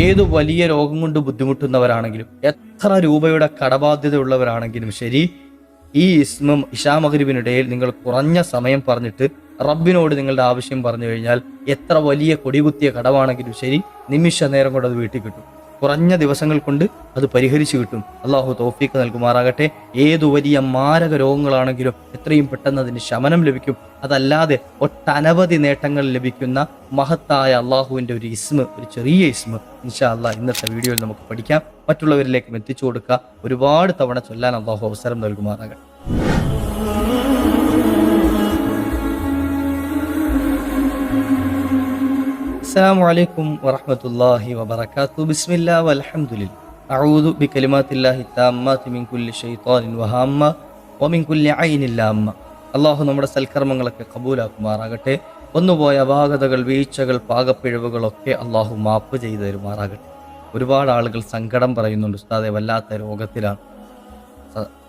ഏതു വലിയ രോഗം കൊണ്ട് ബുദ്ധിമുട്ടുന്നവരാണെങ്കിലും എത്ര രൂപയുടെ കടബാധ്യതയുള്ളവരാണെങ്കിലും ശരി, ഈ ഇസ്മും ഇശാ മഗ്രിബിനിടയിൽ നിങ്ങൾ കുറഞ്ഞ സമയം പറഞ്ഞിട്ട് റബ്ബിനോട് നിങ്ങളുടെ ആവശ്യം പറഞ്ഞു കഴിഞ്ഞാൽ എത്ര വലിയ കൊടികുത്തിയ കടമാണെങ്കിലും ശരി, നിമിഷ നേരം കൊണ്ട് അത് വീട്ടിൽ കിട്ടും. കുറഞ്ഞ ദിവസങ്ങൾ കൊണ്ട് അത് പരിഹരിച്ചു കിട്ടും. അള്ളാഹു തൗഫീഖ് നൽകുമാറാകട്ടെ. ഏതു വലിയ മാരക രോഗങ്ങളാണെങ്കിലും എത്രയും പെട്ടെന്ന് അതിന് ശമനം ലഭിക്കും. അതല്ലാതെ ഒട്ടനവധി നേട്ടങ്ങൾ ലഭിക്കുന്ന മഹത്തായ അള്ളാഹുവിൻ്റെ ഒരു ഇസ്മ, ഒരു ചെറിയ ഇസ്മ ഇൻഷാ അള്ളാഹ് ഇന്നത്തെ വീഡിയോയിൽ നമുക്ക് പഠിക്കാം. മറ്റുള്ളവരിലേക്കും എത്തിച്ചു കൊടുക്കുക. ഒരുപാട് തവണ ചൊല്ലാൻ അള്ളാഹു അവസരം നൽകുമാറാകട്ടെ. അസ്സലാമു അലൈക്കും വറഹ്മത്തുള്ളാഹി വബറകാതുഹു. ബിസ്മില്ലാഹി വൽഹംദുലില്ലാഹി. അഊദു ബികലിമാത്തില്ലാഹി തമ്മാതി മിൻ കുല്ലി ശൈത്വാനിൻ വഹാമ്മ വമിൻ കുല്ലി ഐനിൻ ലാമ്മ. അല്ലാഹു നമ്മുടെ സൽക്കർമ്മങ്ങളൊക്കെ കബൂലാക്കുമാറാകട്ടെ. വന്നുപോയ അപാകതകൾ, വീഴ്ചകൾ, പാകപ്പിഴവുകളൊക്കെ അല്ലാഹു മാപ്പ് ചെയ്തു തരുമാറാകട്ടെ. ഒരുപാട് ആളുകൾ സങ്കടം പറയുന്നുണ്ട്, ഉസ്താദെ വല്ലാത്ത രോഗത്തിലാണ്,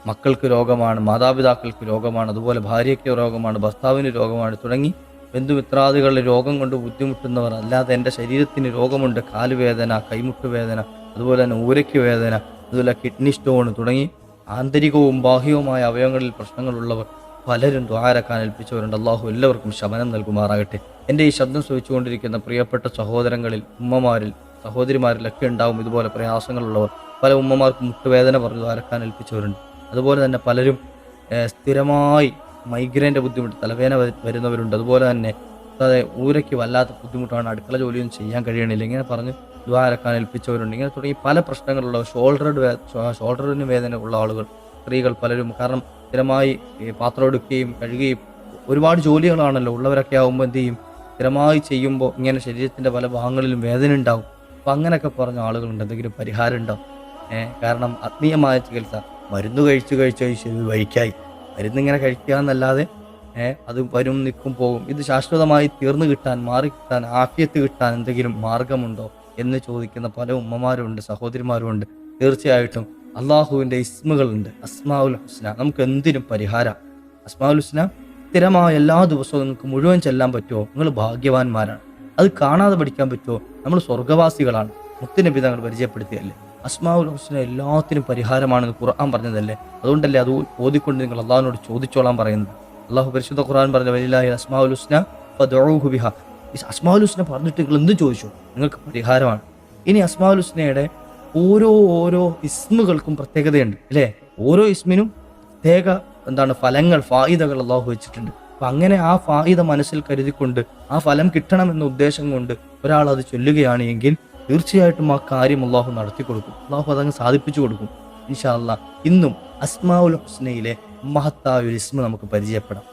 മക്കൾക്ക് രോഗമാണ്, മാതാപിതാക്കൾക്ക് രോഗമാണ്, അതുപോലെ ഭാര്യയ്ക്ക് രോഗമാണ്, ഭർത്താവിന് രോഗമാണ്, തുടങ്ങി ബന്ധുമിത്രാദികളുടെ രോഗം കൊണ്ട് ബുദ്ധിമുട്ടുന്നവർ. അല്ലാതെ എൻ്റെ ശരീരത്തിന് രോഗമുണ്ട്, കാലുവേദന, കൈമുട്ടുവേദന, അതുപോലെ തന്നെ ഊരയ്ക്ക് വേദന, അതുപോലെ കിഡ്നി സ്റ്റോൺ തുടങ്ങി ആന്തരികവും ബാഹ്യവുമായ അവയവങ്ങളിൽ പ്രശ്നങ്ങളുള്ളവർ പലരും ദ്വാരക്കാൻ ഏൽപ്പിച്ചവരുണ്ട്. അള്ളാഹു എല്ലാവർക്കും ശമനം നൽകുമാറാകട്ടെ. എൻ്റെ ഈ ശബ്ദം ശ്രവിച്ചുകൊണ്ടിരിക്കുന്ന പ്രിയപ്പെട്ട സഹോദരങ്ങളിൽ, ഉമ്മമാരിൽ, സഹോദരിമാരിലൊക്കെ ഉണ്ടാവും ഇതുപോലെ പ്രയാസങ്ങളുള്ളവർ. പല ഉമ്മമാർക്കും മുട്ടുവേദന പറഞ്ഞ് ദ്വാരക്കാൻ ഏൽപ്പിച്ചവരുണ്ട്. അതുപോലെ തന്നെ പലരും സ്ഥിരമായി മൈഗ്രെയിൻ്റെ ബുദ്ധിമുട്ട്, തലവേദന വരുന്നവരുണ്ട്. അതുപോലെ തന്നെ ഊരയ്ക്ക് വല്ലാത്ത ബുദ്ധിമുട്ടാണ്, അടുക്കള ജോലിയൊന്നും ചെയ്യാൻ കഴിയണില്ല, ഇങ്ങനെ പറഞ്ഞ് ദ്വാരക്കാൻ ഏൽപ്പിച്ചവരുണ്ട്. ഇങ്ങനെ തുടങ്ങി പല പ്രശ്നങ്ങളുള്ള ഷോൾഡറിന് വേദന ഉള്ള ആളുകൾ, സ്ത്രീകൾ പലരും, കാരണം സ്ഥിരമായി പാത്രം എടുക്കുകയും കഴുകുകയും ഒരുപാട് ജോലികളാണല്ലോ ഉള്ളവരൊക്കെ ആകുമ്പോൾ എന്ത് ചെയ്യും, സ്ഥിരമായി ചെയ്യുമ്പോൾ ഇങ്ങനെ ശരീരത്തിൻ്റെ പല ഭാഗങ്ങളിലും വേദന ഉണ്ടാവും. അപ്പം അങ്ങനെയൊക്കെ പറഞ്ഞ ആളുകളുണ്ട്. എന്തെങ്കിലും പരിഹാരം ഉണ്ടാവും. കാരണം ആത്മീയമായ ചികിത്സ, മരുന്ന് കഴിച്ച് വഴിക്കായി മരുന്നിങ്ങനെ കഴിക്കുക എന്നല്ലാതെ അത് വരും നിൽക്കും പോകും. ഇത് ശാശ്വതമായി തീർന്നു കിട്ടാൻ, മാറി കിട്ടാൻ, ആഫിയത്ത് കിട്ടാൻ എന്തെങ്കിലും മാർഗമുണ്ടോ എന്ന് ചോദിക്കുന്ന പല ഉമ്മമാരുമുണ്ട്, സഹോദരിമാരുമുണ്ട്. തീർച്ചയായിട്ടും അള്ളാഹുവിൻ്റെ ഇസ്മുകളുണ്ട്, അസ്മാഉൽ ഹുസ്ന. നമുക്ക് എന്തിനും പരിഹാരം. അസ്മാഉൽ ഹുസ്ന സ്ഥിരമായ എല്ലാ ദിവസവും നിങ്ങൾക്ക് മുഴുവൻ ചെല്ലാൻ പറ്റുമോ? നിങ്ങൾ ഭാഗ്യവാന്മാരാണ്. അത് കാണാതെ പഠിക്കാൻ പറ്റുമോ? നമ്മൾ സ്വർഗവാസികളാണ്. മുത്തുനബി തങ്ങൾ പരിചയപ്പെടുത്തിയല്ലേ അസ്മാഉൽ ഹുസ്ന എല്ലാത്തിനും പരിഹാരമാണെന്ന് ഖുർആൻ പറഞ്ഞതല്ലേ. അതുകൊണ്ടല്ലേ അത് ഓതിക്കൊണ്ട് നിങ്ങൾ അള്ളാഹുവിനോട് ചോദിച്ചോളാൻ പറയുന്നത്. അള്ളാഹു പരിശുദ്ധ ഖുർആൻ പറഞ്ഞ വലില്ലാഹി അസ്മാഉൽ ഹുസ്ന ഫദ്ഉഹു ബിഹാ. ഈ അസ്മാഉൽ ഹുസ്ന പറഞ്ഞിട്ട് നിങ്ങൾ എന്തും ചോദിച്ചോ, നിങ്ങൾക്ക് പരിഹാരമാണ്. ഇനി അസ്മാഉൽ ഹുസ്നയുടെ ഓരോ ഇസ്മുകൾക്കും പ്രത്യേകതയുണ്ട് അല്ലേ. ഓരോ ഇസ്മിനും പ്രത്യേക ഫലങ്ങൾ, ഫായിദകൾ അള്ളാഹു വെച്ചിട്ടുണ്ട്. അപ്പം അങ്ങനെ ആ ഫായിദ മനസ്സിൽ കരുതിക്കൊണ്ട് ആ ഫലം കിട്ടണമെന്ന ഉദ്ദേശം കൊണ്ട് ഒരാൾ അത് ചൊല്ലുകയാണ് എങ്കിൽ തീർച്ചയായിട്ടും ആ കാര്യം അള്ളാഹു നടത്തി കൊടുക്കും. അള്ളാഹു അതങ്ങ് സാധിപ്പിച്ചു കൊടുക്കും ഇൻഷാ അല്ലാഹ്. ഇന്നും അസ്മാഉൽ ഹുസ്നയിലെ മഹത്തായ ഒരു ഇസ്മ നമുക്ക് പരിചയപ്പെടാം.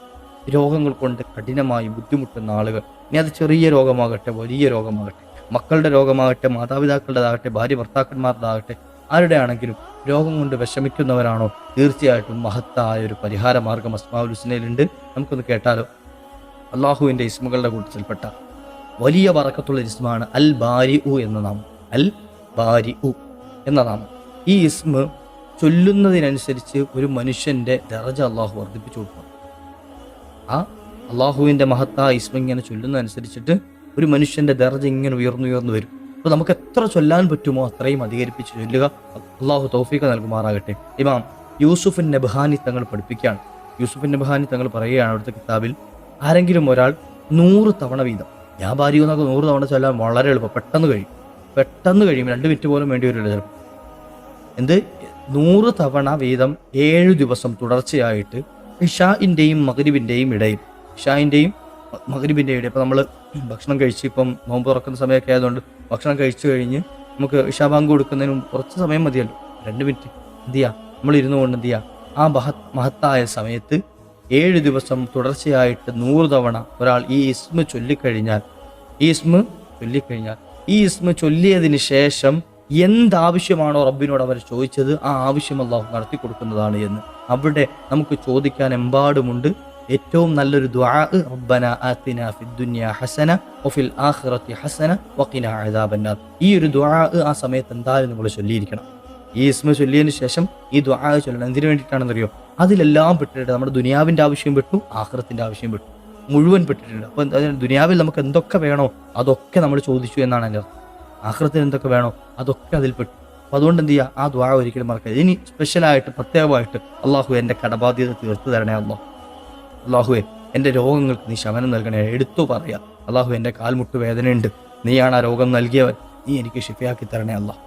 രോഗങ്ങൾ കൊണ്ട് കഠിനമായി ബുദ്ധിമുട്ടുന്ന ആളുകൾ, ഇനി അത് ചെറിയ രോഗമാകട്ടെ, വലിയ രോഗമാകട്ടെ, മക്കളുടെ രോഗമാകട്ടെ, മാതാപിതാക്കളുടേതാകട്ടെ, ഭാര്യ ഭർത്താക്കന്മാരുടേതാകട്ടെ, ആരുടെ ആണെങ്കിലും രോഗം കൊണ്ട് വിഷമിക്കുന്നവരാണോ, തീർച്ചയായിട്ടും മഹത്തായ ഒരു പരിഹാര മാർഗം അസ്മാഉൽ ഹുസ്നയിലുണ്ട്. നമുക്കൊന്ന് കേട്ടാലോ. അള്ളാഹുവിൻ്റെ ഇസ്മുകളുടെ കൂട്ടത്തിൽപ്പെട്ട വലിയ ബറക്കത്തുള്ള ഇസ്മാണ് അൽ ബാരിഉ എന്ന നാമം. അൽ ബാരിഉ എന്ന നാമം. ഈ ഇസ്മ ചൊല്ലുന്നതിനനുസരിച്ച് ഒരു മനുഷ്യൻ്റെ ദറജ അള്ളാഹു വർദ്ധിപ്പിച്ചു കൊടുക്കണം. ആ അള്ളാഹുവിൻ്റെ മഹത്തായ ഇസ്മ ഇങ്ങനെ ചൊല്ലുന്നതനുസരിച്ചിട്ട് ഒരു മനുഷ്യൻ്റെ ദറജ ഇങ്ങനെ ഉയർന്നു വരും. അപ്പോൾ നമുക്ക് എത്ര ചൊല്ലാൻ പറ്റുമോ അത്രയും അധികരിപ്പിച്ച് ചൊല്ലുക. അള്ളാഹു തൗഫീഖ് നൽകുമാറാകട്ടെ. ഇമാം യൂസുഫ് നബ്ഹാനി തങ്ങൾ പഠിപ്പിക്കുകയാണ്. യൂസുഫ് നബ്ഹാനി തങ്ങൾ പറയുകയാണ് അവിടുത്തെ കിതാബിൽ, ആരെങ്കിലും ഒരാൾ 100 തവണ വീതം, ഞാൻ ബാരിഉ എന്നൊക്കെ 100 തവണ ചൊല്ലാൻ വളരെ എളുപ്പം, പെട്ടെന്ന് കഴിയും. 2 മിനിറ്റ് പോലും വേണ്ടി വരില്ല ചിലപ്പോൾ. 100 തവണ വീതം 7 ദിവസം തുടർച്ചയായിട്ട് ഇഷാഇൻ്റെയും മഗ്രിബിൻ്റെയും ഇടയിൽ, ഇഷാഇൻ്റെയും മഗ്രിബിൻ്റെയും ഇടയിൽ, ഇപ്പോൾ നമ്മൾ ഭക്ഷണം കഴിച്ച്, ഇപ്പം നോമ്പ് തുറക്കുന്ന സമയമൊക്കെ ആയതുകൊണ്ട് ഭക്ഷണം കഴിച്ചു കഴിഞ്ഞ് നമുക്ക് ഇഷാ ബാങ്ക് കൊടുക്കുന്നതിന് കുറച്ച് സമയം മതിയല്ലോ, 2 മിനിറ്റ് എന്ത് ചെയ്യുക, നമ്മൾ ഇരുന്നു കൊണ്ട് എന്ത് ചെയ്യുക, ആ മഹത്തായ സമയത്ത് 7 ദിവസം തുടർച്ചയായിട്ട് 100 തവണ ഒരാൾ ഈ ഇസ്മ ചൊല്ലിക്കഴിഞ്ഞാൽ, ഈ ഇസ്മ ചൊല്ലിയതിന് ശേഷം എന്താവശ്യമാണോ റബ്ബിനോട് അവർ ചോദിച്ചത് ആ ആവശ്യം അല്ലാഹു നടത്തി കൊടുക്കുന്നതാണ് എന്ന് അവിടെ നമുക്ക് ചോദിക്കാൻ എമ്പാടുമുണ്ട്. ഏറ്റവും നല്ലൊരു ദുആ, റബ്ബനാ ആതിനാ ഫിദ്ദുനിയാ ഹസന വഫിൽ ആഖിറതി ഹസന വഖിനാ അദാബന്നാർ. ഈ ഒരു ദുആ ആ സമയത്ത് എന്തായാലും നമ്മൾ ചൊല്ലിയിരിക്കണം. ഈ ഇസ്മ ചൊല്ലിയതിന് ശേഷം ഈ ദുആ ചൊല്ലണം. എന്തിനു വേണ്ടിയിട്ടാണെന്നറിയോ? അതിലെല്ലാം പെട്ടിട്ടുണ്ട്. നമ്മുടെ ദുനിയാവിൻ്റെ ആവശ്യം പെട്ടു, ആഖിറത്തിൻ്റെ ആവശ്യം പെട്ടു, മുഴുവൻ പെട്ടിട്ടുണ്ട്. അപ്പോൾ ദുനിയാവിൽ നമുക്ക് എന്തൊക്കെ വേണോ അതൊക്കെ നമ്മൾ ചോദിച്ചു എന്നാണ് എൻ്റെ അർത്ഥം. ആഖിറത്തിന് എന്തൊക്കെ വേണോ അതൊക്കെ അതിൽ പെട്ടു. അപ്പം അതുകൊണ്ട് എന്ത് ചെയ്യുക, ആ ദുആ ഒരിക്കലും മറക്കരുത്. ഇനി സ്പെഷ്യലായിട്ട് പ്രത്യേകമായിട്ട് അള്ളാഹു എൻ്റെ കടബാധ്യത തീർത്തു തരണേ അള്ളാഹുവെ എൻ്റെ രോഗങ്ങൾക്ക് നീ ശമനം നൽകണേ. എടുത്തു പറയാം, അള്ളാഹു എൻ്റെ കാൽമുട്ട് വേദനയുണ്ട്, നീയാണ് ആ രോഗം നൽകിയവൻ, നീ എനിക്ക് ഷിഫയാക്കി തരണേ അല്ലാഹ്.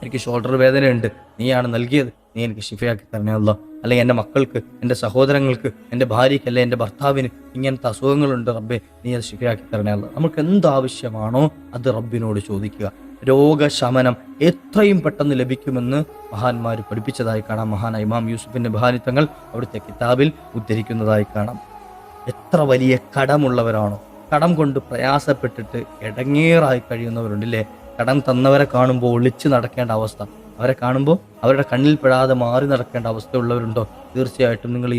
എനിക്ക് ഷോൾഡർ വേദനയുണ്ട്, നീയാണ് നൽകിയത്, നീ എനിക്ക് ഷിഫയാക്കി തരണേ അല്ലാഹ്. അല്ലെങ്കിൽ എൻ്റെ മക്കൾക്ക്, എൻ്റെ സഹോദരങ്ങൾക്ക്, എൻ്റെ ഭാര്യയ്ക്ക്, അല്ലെ എൻ്റെ ഭർത്താവിന് ഇങ്ങനത്തെ അസുഖങ്ങളുണ്ട് റബ്ബെ, നീ അത് ഷിഫയാക്കി തരണേ അല്ലാഹ്. നമുക്ക് എന്താവശ്യമാണോ അത് റബ്ബിനോട് ചോദിക്കുക. രോഗശമനം എത്രയും പെട്ടെന്ന് ലഭിക്കുമെന്ന് മഹാന്മാർ പഠിപ്പിച്ചതായി കാണാം. മഹാനായ ഇമാം യൂസുഫിൻ്റെ ബഹാനിത്തങ്ങൾ അവിടുത്തെ കിതാബിൽ ഉദ്ധരിക്കുന്നതായി കാണാം. എത്ര വലിയ കടമുള്ളവരാണോ, കടം കൊണ്ട് പ്രയാസപ്പെട്ടിട്ട് ഇടങ്ങേറായി കഴിയുന്നവരുണ്ടല്ലേ, കടം തന്നവരെ കാണുമ്പോൾ ഒളിച്ചു നടക്കേണ്ട അവസ്ഥ, അവരെ കാണുമ്പോൾ അവരുടെ കണ്ണിൽ പെടാതെ മാറി നടക്കേണ്ട അവസ്ഥയുള്ളവരുണ്ടോ, തീർച്ചയായിട്ടും നിങ്ങൾ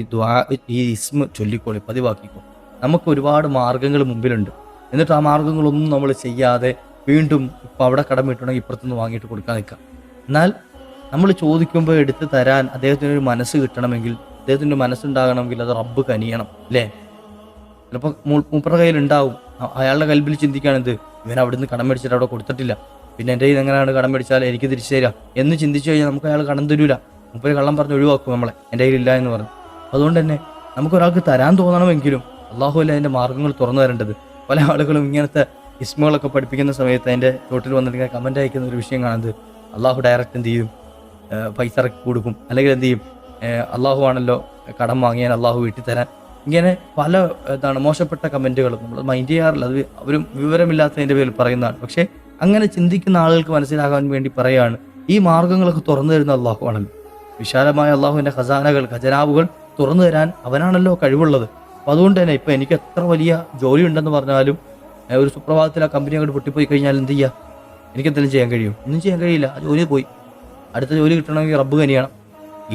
ഈ ഇസ്മ ചൊല്ലിക്കോളി, പതിവാക്കിക്കോ. നമുക്ക് ഒരുപാട് മാർഗങ്ങൾ മുമ്പിലുണ്ട്, എന്നിട്ട് ആ മാർഗങ്ങളൊന്നും നമ്മൾ ചെയ്യാതെ വീണ്ടും ഇപ്പോൾ അവിടെ കടം വീട്ടുണ്ടെങ്കിൽ ഇപ്പുറത്തുനിന്ന് വാങ്ങിയിട്ട് കൊടുക്കാൻ നിൽക്കാം. എന്നാൽ നമ്മൾ ചോദിക്കുമ്പോൾ എടുത്ത് തരാൻ അദ്ദേഹത്തിനൊരു മനസ്സ് കിട്ടണമെങ്കിൽ, അദ്ദേഹത്തിൻ്റെ മനസ്സുണ്ടാകണമെങ്കിൽ അത് റബ്ബ് കനിയണം അല്ലേ. ചിലപ്പോൾ മൂപ്പരുടെ കയ്യിലുണ്ടാവും, അയാളുടെ കൽബിൽ ചിന്തിക്കുകയാണെന്ത്, ഇവൻ അവിടുന്ന് കടം മേടിച്ചിട്ട് അവിടെ കൊടുത്തിട്ടില്ല, പിന്നെ എൻ്റെ കയ്യിൽ എങ്ങനെയാണ് കടം മേടിച്ചാൽ എനിക്ക് തിരിച്ചു തരാം എന്ന് ചിന്തിച്ചു കഴിഞ്ഞാൽ നമുക്ക് അയാൾ കടം തരൂല. മുപ്പര് കള്ളം പറഞ്ഞ് ഒഴിവാക്കും നമ്മളെ, എൻ്റെ കയ്യിലില്ല എന്ന് പറഞ്ഞു. അതുകൊണ്ട് തന്നെ നമുക്കൊരാൾക്ക് തരാൻ തോന്നണമെങ്കിലും അള്ളാഹു അല്ല അതിൻ്റെ മാർഗ്ഗങ്ങൾ തുറന്നു തരേണ്ടത്. പല ആളുകളും ഇങ്ങനത്തെ ഇസ്മുകളൊക്കെ പഠിപ്പിക്കുന്ന സമയത്ത് അതിൻ്റെ ചോട്ടിൽ വന്നിട്ട് ഇങ്ങനെ കമൻ്റ് അയക്കുന്ന ഒരു വിഷയം കാണുന്നത്, അള്ളാഹു ഡയറക്റ്റ് എന്ത് ചെയ്യും, പൈസ ഇറക്കി കൊടുക്കും, അല്ലെങ്കിൽ എന്ത് ചെയ്യും, അള്ളാഹു ആണല്ലോ കടം വാങ്ങിയാൽ അള്ളാഹു വീട്ടിൽ തരാൻ, ഇങ്ങനെ പല മോശപ്പെട്ട കമൻറ്റുകളും നമ്മൾ മൈൻഡ് ചെയ്യാറില്ല. അത് അവരും വിവരമില്ലാത്തതിൻ്റെ പേരിൽ പറയുന്നതാണ്. പക്ഷേ അങ്ങനെ ചിന്തിക്കുന്ന ആളുകൾക്ക് മനസ്സിലാകാൻ വേണ്ടി പറയുകയാണ്, ഈ മാർഗ്ഗങ്ങളൊക്കെ തുറന്നു തരുന്ന അള്ളാഹു ആണല്ലോ. വിശാലമായ അള്ളാഹുവിൻ്റെ ഖജനാവുകൾ തുറന്നു തരാൻ അവനാണല്ലോ കഴിവുള്ളത്. അപ്പോൾ അതുകൊണ്ട് തന്നെ ഇപ്പം എനിക്ക് എത്ര വലിയ ജോലി ഉണ്ടെന്ന് പറഞ്ഞാലും ഒരു സുപ്രഭാതത്തിൽ ആ കമ്പനി അങ്ങോട്ട് പൊട്ടിപ്പോയി കഴിഞ്ഞാൽ എന്ത് ചെയ്യുക, എനിക്കെന്തെങ്കിലും ചെയ്യാൻ കഴിയും? ഒന്നും ചെയ്യാൻ കഴിയില്ല. ആ ജോലി പോയി, അടുത്ത ജോലി കിട്ടണമെങ്കിൽ റബ്ബ് കനിയണം.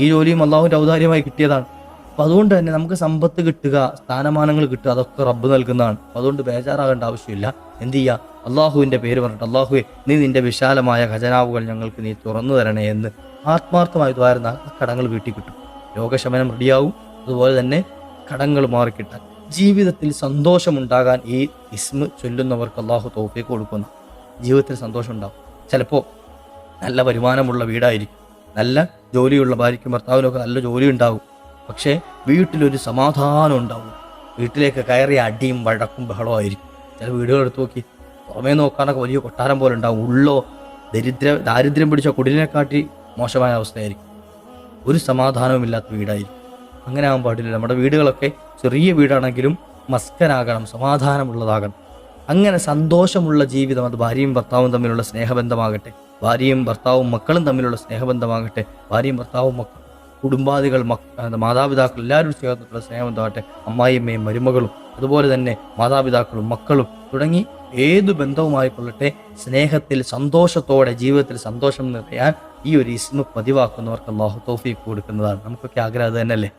ഈ ജോലിയും അള്ളാഹുവിൻ്റെ ഔദാര്യമായി കിട്ടിയതാണ്. അപ്പോൾ അതുകൊണ്ട് തന്നെ നമുക്ക് സമ്പത്ത് കിട്ടുക, സ്ഥാനമാനങ്ങൾ കിട്ടുക, അതൊക്കെ റബ്ബ് നൽകുന്നതാണ്. അപ്പോൾ അതുകൊണ്ട് ബേജാറാകേണ്ട ആവശ്യമില്ല. എന്ത് ചെയ്യുക, അള്ളാഹുവിൻ്റെ പേര് പറഞ്ഞിട്ട്, അള്ളാഹുവെ നീ നിൻ്റെ വിശാലമായ ഖജനാവുകൾ ഞങ്ങൾക്ക് നീ തുറന്നു തരണേ എന്ന് ആത്മാർത്ഥമായി ദ്വാരുന്ന കടങ്ങൾ വീട്ടിൽ കിട്ടും. രോഗശമനം റെഡിയാവും. അതുപോലെ തന്നെ കടങ്ങൾ മാറിക്കിട്ടാൻ, ജീവിതത്തിൽ സന്തോഷമുണ്ടാകാൻ ഈ ഇസ്മ ചൊല്ലുന്നവർക്ക് അള്ളാഹു തൗഫീഖ് കൊടുക്കുന്നു. ജീവിതത്തിൽ സന്തോഷം ഉണ്ടാകും. ചിലപ്പോൾ നല്ല വരുമാനമുള്ള വീടായിരിക്കും, നല്ല ജോലിയുള്ള ഭാര്യയ്ക്കും ഭർത്താവിനൊക്കെ നല്ല ജോലി ഉണ്ടാവും. പക്ഷേ വീട്ടിലൊരു സമാധാനം ഉണ്ടാവും. വീട്ടിലേക്ക് കയറിയ അടിയും വഴക്കും ബഹളമായിരിക്കും. ചില വീടുകൾ എടുത്ത് നോക്കി, പുറമേ നോക്കാനൊക്കെ വലിയ കൊട്ടാരം പോലെ ഉണ്ടാവും, ഉള്ളോ ദാരിദ്ര്യം പിടിച്ച കുടിലിനെക്കാട്ടി മോശമായ അവസ്ഥയായിരിക്കും. ഒരു സമാധാനവുമില്ലാത്ത വീടായിരിക്കും. അങ്ങനെ ആകാൻ പാടില്ല. നമ്മുടെ വീടുകളൊക്കെ ചെറിയ വീടാണെങ്കിലും മസ്കനാകണം, സമാധാനമുള്ളതാകണം. അങ്ങനെ സന്തോഷമുള്ള ജീവിതം, അത് ഭാര്യയും ഭർത്താവും തമ്മിലുള്ള സ്നേഹബന്ധമാകട്ടെ, ഭാര്യയും ഭർത്താവും മക്കളും തമ്മിലുള്ള സ്നേഹബന്ധമാകട്ടെ, ഭാര്യയും ഭർത്താവും കുടുംബാദികൾ, മാതാപിതാക്കൾ എല്ലാവരും ചേർന്നിട്ടുള്ള സ്നേഹബന്ധമാകട്ടെ, അമ്മായിയമ്മയും മരുമകളും, അതുപോലെ തന്നെ മാതാപിതാക്കളും മക്കളും തുടങ്ങി ഏതു ബന്ധവുമായിക്കൊള്ളട്ടെ, സ്നേഹത്തിൽ സന്തോഷത്തോടെ ജീവിതത്തിൽ സന്തോഷം നിറയാൻ ഈ ഒരു ഇസ്മ പതിവാക്കുന്നവർക്ക് അല്ലാഹു തൗഫീഖ് കൊടുക്കുന്നതാണ്. നമുക്കൊക്കെ ആഗ്രഹം അത് തന്നെയല്ലേ?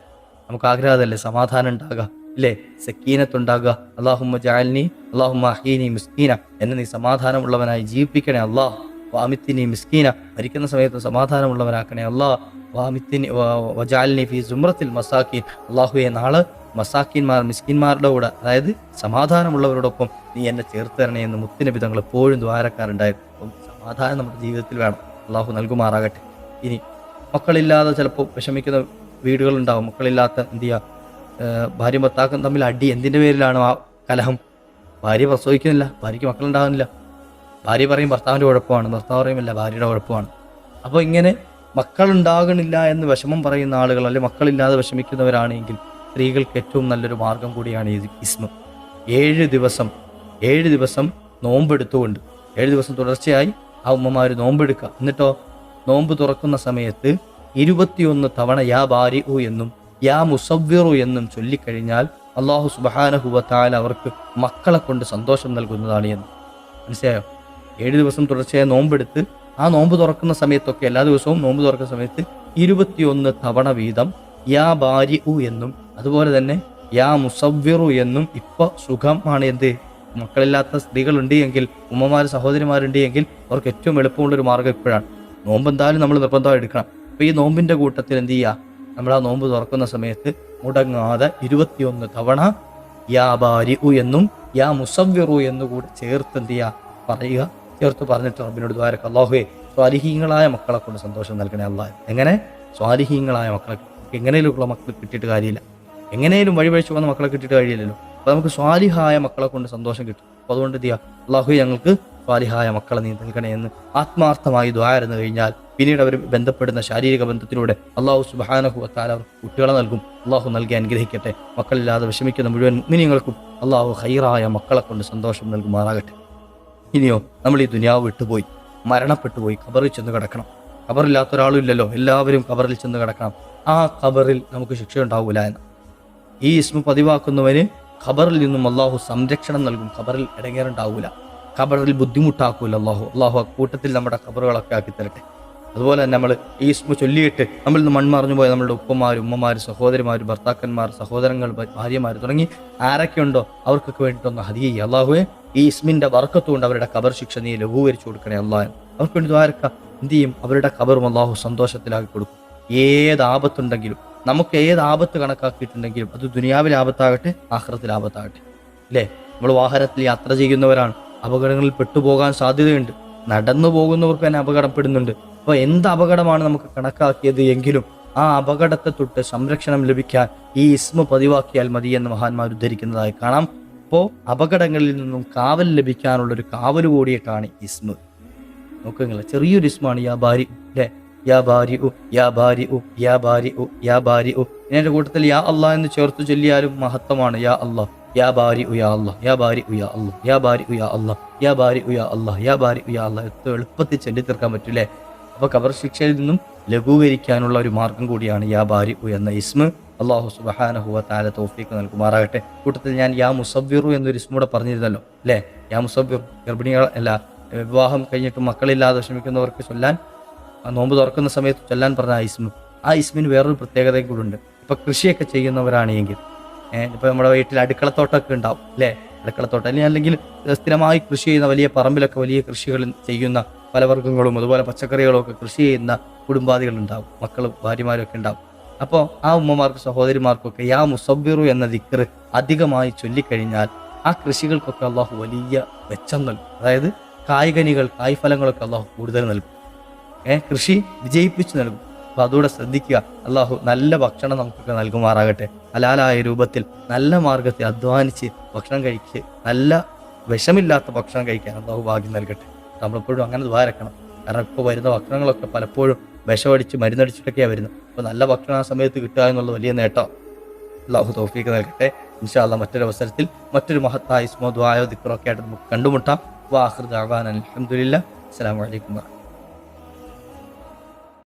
നമുക്ക് ആഗ്രഹം അതല്ലേ, സമാധാനം ഉണ്ടാകുക ഇല്ലേ, സക്കീനത്തുണ്ടാകുക. അല്ലാഹുമ്മ ജഅൽനി അല്ലാഹുമ്മ അഹീനി മിസ്കീന, എന്നെ നീ സമാധാനമുള്ളവനായി ജീവിപ്പിക്കണേ അല്ലാഹ്. വാമിത്തിനി മിസ്കീന, മരിക്കുന്ന സമയത്ത് സമാധാനമുള്ളവനാക്കണേ അല്ലാഹ്. വാമിത്തിനി വജഅൽനി ഫീ സുമ്രത്തിൽ മസാക്കീൻ, അല്ലാഹുവേ നാളെ മസാക്കീന്മാർ മിസ്കിന്മാരുടെ കൂടെ, അതായത് സമാധാനമുള്ളവരോടൊപ്പം നീ എന്നെ ചേർത്ത് തരണേ എന്ന് മുത്തുനബി തങ്ങൾ എപ്പോഴും ദ്വാരക്കാരുണ്ടായിരുന്നു. അപ്പം സമാധാനം നമ്മുടെ ജീവിതത്തിൽ വേണം, അള്ളാഹു നൽകുമാറാകട്ടെ. ഇനി മക്കളില്ലാതെ ചിലപ്പോൾ വിഷമിക്കുന്ന വീടുകളുണ്ടാവും. മക്കളില്ലാത്ത എന്ത് ചെയ്യുക, ഭാര്യ ഭർത്താക്കളും തമ്മിൽ അടി. എന്തിൻ്റെ പേരിലാണ് ആ കലഹം? ഭാര്യ പ്രസവിക്കുന്നില്ല, ഭാര്യയ്ക്ക് മക്കളുണ്ടാകുന്നില്ല. ഭാര്യ പറയും ഭർത്താവിൻ്റെ കുഴപ്പമാണ്, ഭർത്താവ് പറയുമില്ല ഭാര്യയുടെ കുഴപ്പമാണ്. അപ്പോൾ ഇങ്ങനെ മക്കളുണ്ടാകണില്ല എന്ന് വിഷമം പറയുന്ന ആളുകൾ, അല്ലെങ്കിൽ മക്കളില്ലാതെ വിഷമിക്കുന്നവരാണെങ്കിൽ സ്ത്രീകൾക്ക് ഏറ്റവും നല്ലൊരു മാർഗം കൂടിയാണ് ഈ ഇസ്മ. 7 ദിവസം നോമ്പെടുത്തുകൊണ്ട് 7 ദിവസം തുടർച്ചയായി ആ ഉമ്മമാർ നോമ്പെടുക്കുക. എന്നിട്ടോ നോമ്പ് തുറക്കുന്ന സമയത്ത് 21 തവണ യാ ബാരിഉ എന്നും യാ മുസവ്വിറു എന്നും ചൊല്ലിക്കഴിഞ്ഞാൽ അല്ലാഹു സുബ്ഹാനഹു വ തആല അവർക്ക് മക്കളെ കൊണ്ട് സന്തോഷം നൽകുന്നതാണ് എന്ന്. മനസ്സിലായോ? 7 ദിവസം തുടർച്ചയായി നോമ്പെടുത്ത് ആ നോമ്പ് തുറക്കുന്ന സമയത്തൊക്കെ, എല്ലാ ദിവസവും നോമ്പ് തുറക്കുന്ന സമയത്ത് 21 തവണ വീതം യാ ബാരിഉ എന്നും അതുപോലെ തന്നെ യാ മുസവ്വിറു എന്നും. ഇപ്പോൾ സുഖമാണ് എന്ത്, മക്കളില്ലാത്ത സ്ത്രീകളുണ്ട് എങ്കിൽ, ഉമ്മമാർ സഹോദരിമാരുണ്ട് എങ്കിൽ അവർക്ക് ഏറ്റവും എളുപ്പമുള്ളൊരു മാർഗ്ഗം ഇപ്പോഴാണ്. നോമ്പ് എന്തായാലും നമ്മൾ നിർബന്ധമായി എടുക്കണം. അപ്പോൾ ഈ നോമ്പിൻ്റെ കൂട്ടത്തിൽ എന്ത് ചെയ്യുക, നമ്മൾ ആ നോമ്പ് തുറക്കുന്ന സമയത്ത് മുടങ്ങാതെ 21 തവണ യാ ബാരിഉ എന്നും യാ മുസവ്വിറു എന്നുകൂടി ചേർത്ത് എന്ത് ചെയ്യുക, പറയുക. ചേർത്ത് പറഞ്ഞിട്ട് റബ്ബിനോട് ദ്വാരക്ക് അല്ലാഹുവേ സ്വാലിഹീങ്ങളായ മക്കളെ കൊണ്ട് സന്തോഷം നൽകണേ അല്ലാഹ്. എങ്ങനെ? സ്വാലിഹീങ്ങളായ മക്കളെ. എങ്ങനെയുള്ള മക്കൾ കിട്ടിയിട്ട് കാര്യമില്ല, എങ്ങനെയും വഴിവഴിച്ചു വന്ന മക്കളെ കിട്ടിയിട്ട് കഴിയില്ലല്ലോ. അപ്പോൾ നമുക്ക് സ്വാലിഹായ മക്കളെ കൊണ്ട് സന്തോഷം കിട്ടും. അപ്പോൾ അതുകൊണ്ട് എന്ത് ചെയ്യുക, അല്ലാഹുവേ ഞങ്ങൾക്ക് സ്വാലിഹായ മക്കളെ നീ നൽകണേ എന്ന് ആത്മാർത്ഥമായി ദുആ ഇരുന്ന് കഴിഞ്ഞാൽ പിന്നീട് അവർ ബന്ധപ്പെടുന്ന ശാരീരിക ബന്ധത്തിലൂടെ അല്ലാഹു സുബ്ഹാനഹു വ തആല അവർക്ക് കുട്ടികളെ നൽകും. അല്ലാഹു നൽകി അനുഗ്രഹിക്കട്ടെ. മക്കളില്ലാതെ വിഷമിക്കുന്ന മുഴുവൻ മുഅ്മിനീങ്ങൾക്കും അല്ലാഹു ഖൈറായ മക്കളെ കൊണ്ട് സന്തോഷം നൽകുമാറാകട്ടെ. ഇനിയോ, നമ്മൾ ഈ ദുനിയാവ് വിട്ടുപോയി, മരണപ്പെട്ടു പോയി, ഖബറിൽ ചെന്ന് കിടക്കണം. ഖബറില്ലാത്ത ഒരാളും ഇല്ലല്ലോ, എല്ലാവരും ഖബറിൽ ചെന്ന് കിടക്കണം. ആ ഖബറിൽ നമുക്ക് ശിക്ഷ ഉണ്ടാവൂല എന്ന്. ഈ ഇസ്മ പതിവാക്കുന്നവന് ഖബറിൽ നിന്നും അല്ലാഹു സംരക്ഷണം നൽകും. ഖബറിൽ ഇടങ്ങേറുണ്ടാവൂല, ഖബറിൽ ബുദ്ധിമുട്ടാക്കൂല അല്ലാഹു. അല്ലാഹു ആ കൂട്ടത്തിൽ നമ്മുടെ ഖബറുകളൊക്കെ ആക്കി തരട്ടെ. അതുപോലെ തന്നെ നമ്മൾ ഈ ഇസ്മ ചൊല്ലിയിട്ട് നമ്മളിൽ നിന്ന് മൺമറഞ്ഞു പോയ നമ്മളുടെ ഉപ്പമാർ, ഉമ്മമാർ, സഹോദരിമാർ, ഭർത്താക്കന്മാർ, സഹോദരങ്ങൾ, ഭാര്യമാർ തുടങ്ങി ആരൊക്കെയുണ്ടോ അവർക്കൊക്കെ വേണ്ടിയിട്ടൊന്ന് ഹദിയ ചെയ്യുക. അല്ലാഹുവേ ഈ ഇസ്മിന്റെ ബർക്കത്തുകൊണ്ട് അവരുടെ ഖബർ ശിക്ഷ നീ ലഘൂകരിച്ചു കൊടുക്കണേ അല്ലാഹ്. അവർക്ക് വേണ്ടി ദ്വാരക്ക എന്ത് ചെയ്യും, അവരുടെ ഖബറും അല്ലാഹു സന്തോഷത്തിലാക്കി കൊടുക്കും. ഏത് ആപത്തുണ്ടെങ്കിലും, നമുക്ക് ഏത് ആപത്ത് കണക്കാക്കിയിട്ടുണ്ടെങ്കിലും, അത് ദുനിയാവിലെ ആപത്താകട്ടെ ആഖിറത്തിലെ ആപത്താകട്ടെ, അല്ലേ? നമ്മൾ വാഹനത്തിൽ യാത്ര ചെയ്യുന്നവരാണ്, അപകടങ്ങളിൽ പെട്ടുപോകാൻ സാധ്യതയുണ്ട്. നടന്നു പോകുന്നവർക്ക് തന്നെ അപകടപ്പെടുന്നുണ്ട്. അപ്പോൾ എന്ത് അപകടമാണ് നമുക്ക് കണക്കാക്കിയത് എങ്കിലും ആ അപകടത്തെ തൊട്ട് സംരക്ഷണം ലഭിക്കാൻ ഈ ഇസ്മ പതിവാക്കിയാൽ മതി എന്ന് മഹാന്മാർ ഉദ്ധരിക്കുന്നതായി കാണാം. അപ്പോൾ അപകടങ്ങളിൽ നിന്നും കാവൽ ലഭിക്കാനുള്ളൊരു കാവൽ കൂടിയിട്ടാണ് ഇസ്മ. നോക്കുക, ചെറിയൊരു ഇസ്മാണ് യാ ബാരി, അല്ലേ? യാ ബാരി ഉ, യാ ബാരി ഉ, യാ ബാരി ഉ, യാ ബാരി ഉ. ഇതിന്റെ കൂട്ടത്തിൽ യാ അല്ലാ എന്ന് ചേർത്ത് ചൊല്ലിയാലും മഹത്വമാണ്. യാ അല്ലാ, യാ ബാരി ഉ യാ അല്ലാ, യാ ബാരി ഉ യാ അല്ലാ, യാ ബാരി ഉ യാ അല്ലാ, യാ ബാരി ഉ യാ അല്ലാ, യാ ബാരി ഉ യാ അല്ലാ. എത്ര എളുപ്പത്തിൽ ചൊല്ലി തീർക്കാൻ പറ്റൂലേ? അപ്പോൾ ഖബർ ശിക്ഷയിൽ നിന്നും ലഘൂകരിക്കാനുള്ള ഒരു മാർഗം കൂടിയാണ് യാ ബാരി ഉ എന്ന ഇസ്മ. അല്ലാഹു സുബ്ഹാനഹു വ തആല തൗഫീഖ് നൽകുമാറാകട്ടെ. കൂട്ടത്തിൽ ഞാൻ യാ മുസവ്വിറു എന്നൊരു ഇസ്മ കൂടെ പറഞ്ഞിരുന്നല്ലോ, അല്ലേ? യാ മുസവ്വിർ, ഗർഭിണികൾ അല്ല, വിവാഹം കഴിഞ്ഞിട്ട് മക്കളില്ലാതെ വിഷമിക്കുന്നവർക്ക് ചൊല്ലാൻ, നോമ്പ് തുറക്കുന്ന സമയത്ത് ചൊല്ലാൻ പറഞ്ഞ ആ ഇസ്മ. ആ ഇസ്മിന് വേറൊരു പ്രത്യേകതയും കൂടെ ഉണ്ട്. ഇപ്പം കൃഷിയൊക്കെ ചെയ്യുന്നവരാണെങ്കിൽ, ഇപ്പോൾ നമ്മുടെ വീട്ടിൽ അടുക്കളത്തോട്ടമൊക്കെ ഉണ്ടാവും, അല്ലേ? അടുക്കളത്തോട്ടം അല്ലെങ്കിൽ സ്ഥിരമായി കൃഷി ചെയ്യുന്ന വലിയ പറമ്പിലൊക്കെ വലിയ കൃഷികൾ ചെയ്യുന്ന ഫലവർഗ്ഗങ്ങളും അതുപോലെ പച്ചക്കറികളും ഒക്കെ കൃഷി ചെയ്യുന്ന കുടുംബാദികളുണ്ടാവും, മക്കളും ഭാര്യമാരും ഒക്കെ ഉണ്ടാവും. അപ്പോൾ ആ ഉമ്മമാർക്കും സഹോദരിമാർക്കൊക്കെ യാ മുസവ്വിറു എന്ന ദിക്ർ അധികമായി ചൊല്ലിക്കഴിഞ്ഞാൽ ആ കൃഷികൾക്കൊക്കെ അല്ലാഹു വലിയ മെച്ചം നൽകും. അതായത് കായ്കനികൾ, കായ്ഫലങ്ങളൊക്കെ അല്ലാഹു കൂടുതൽ നൽകും. കൃഷി വിജയിപ്പിച്ച് നൽകും. അപ്പോൾ അതുകൂടെ ശ്രദ്ധിക്കുക. അല്ലാഹു നല്ല ഭക്ഷണം നമുക്കൊക്കെ നൽകുമാറാകട്ടെ. ഹലാലായ രൂപത്തിൽ നല്ല മാർഗത്തിൽ അധ്വാനിച്ച് ഭക്ഷണം കഴിച്ച് നല്ല വിഷമില്ലാത്ത ഭക്ഷണം കഴിക്കാൻ അല്ലാഹു ഭാഗ്യം നൽകട്ടെ. നമ്മളെപ്പോഴും അങ്ങനെ ദ്വാരക്കണം. കാരണം ഇപ്പോൾ വരുന്ന ഭക്ഷണങ്ങളൊക്കെ പലപ്പോഴും വിഷമടിച്ച് മരുന്നടിച്ചിട്ടൊക്കെയാണ് വരുന്നത്. അപ്പോൾ നല്ല ഭക്ഷണം ആ സമയത്ത് കിട്ടുക എന്നുള്ളത് വലിയ നേട്ടം. അല്ലാഹു തൗഫീഖ് നൽകട്ടെ. ഇൻഷാ അല്ലാഹ് മറ്റൊരു അവസരത്തിൽ മറ്റൊരു മഹത്തായ ഇസ്മോ ദുആയോ ദിക്റോ ഒക്കെ ആയിട്ട് നമുക്ക് കണ്ടുമുട്ടാം. വാഖിറു ദഅവാനാ അൽഹംദുലില്ലാഹ്. അസ്സലാമു അലൈക്കും.